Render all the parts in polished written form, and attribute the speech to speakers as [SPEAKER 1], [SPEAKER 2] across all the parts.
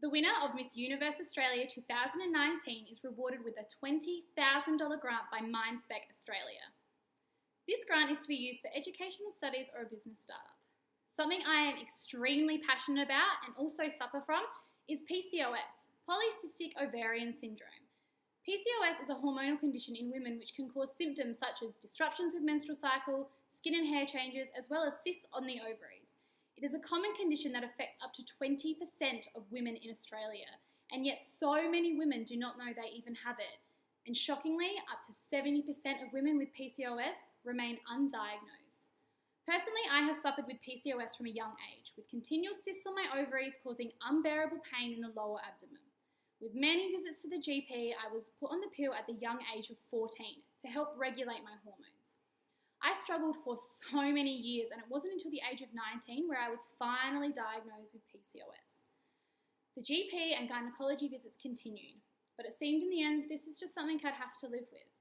[SPEAKER 1] The winner of Miss Universe Australia 2019 is rewarded with a $20,000 grant by Minespec Australia. This grant is to be used for educational studies or a business startup. Something I am extremely passionate about and also suffer from is PCOS, polycystic ovarian syndrome. PCOS is a hormonal condition in women which can cause symptoms such as disruptions with menstrual cycle, skin and hair changes, as well as cysts on the ovaries. It is a common condition that affects up to 20% of women in Australia, and yet so many women do not know they even have it. And shockingly, up to 70% of women with PCOS remain undiagnosed. Personally, I have suffered with PCOS from a young age, with continual cysts on my ovaries causing unbearable pain in the lower abdomen. With many visits to the GP, I was put on the pill at the young age of 14 to help regulate my hormones. I struggled for so many years, and it wasn't until the age of 19 where I was finally diagnosed with PCOS. The GP and gynecology visits continued, but it seemed in the end this is just something I'd have to live with.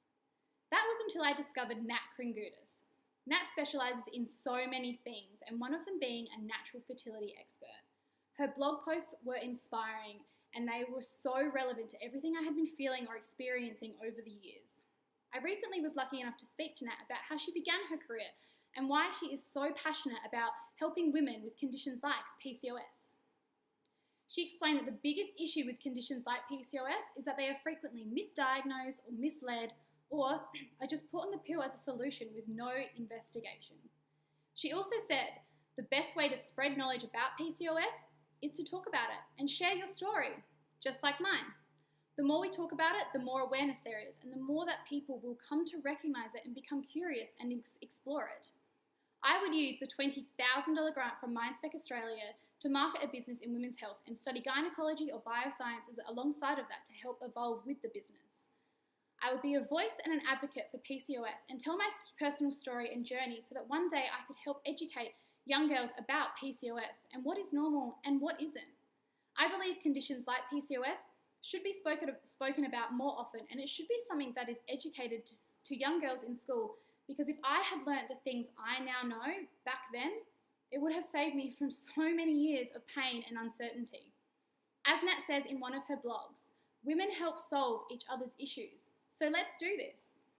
[SPEAKER 1] That was until I discovered Nat Kringoudis. Nat specialises in so many things, and one of them being a natural fertility expert. Her blog posts were inspiring, and they were so relevant to everything I had been feeling or experiencing over the years. I recently was lucky enough to speak to Nat about how she began her career and why she is so passionate about helping women with conditions like PCOS. She explained that the biggest issue with conditions like PCOS is that they are frequently misdiagnosed or misled, or are just put on the pill as a solution with no investigation. She also said the best way to spread knowledge about PCOS is to talk about it and share your story, just like mine. The more we talk about it, the more awareness there is, and the more that people will come to recognise it and become curious and explore it. I would use the $20,000 grant from Minespec Australia to market a business in women's health and study gynecology or biosciences alongside of that to help evolve with the business. I would be a voice and an advocate for PCOS and tell my personal story and journey so that one day I could help educate young girls about PCOS and what is normal and what isn't. I believe conditions like PCOS should be spoken about more often, and it should be something that is educated to young girls in school, because if I had learnt the things I now know back then, it would have saved me from so many years of pain and uncertainty. As Nat says in one of her blogs, women help solve each other's issues. So let's do this.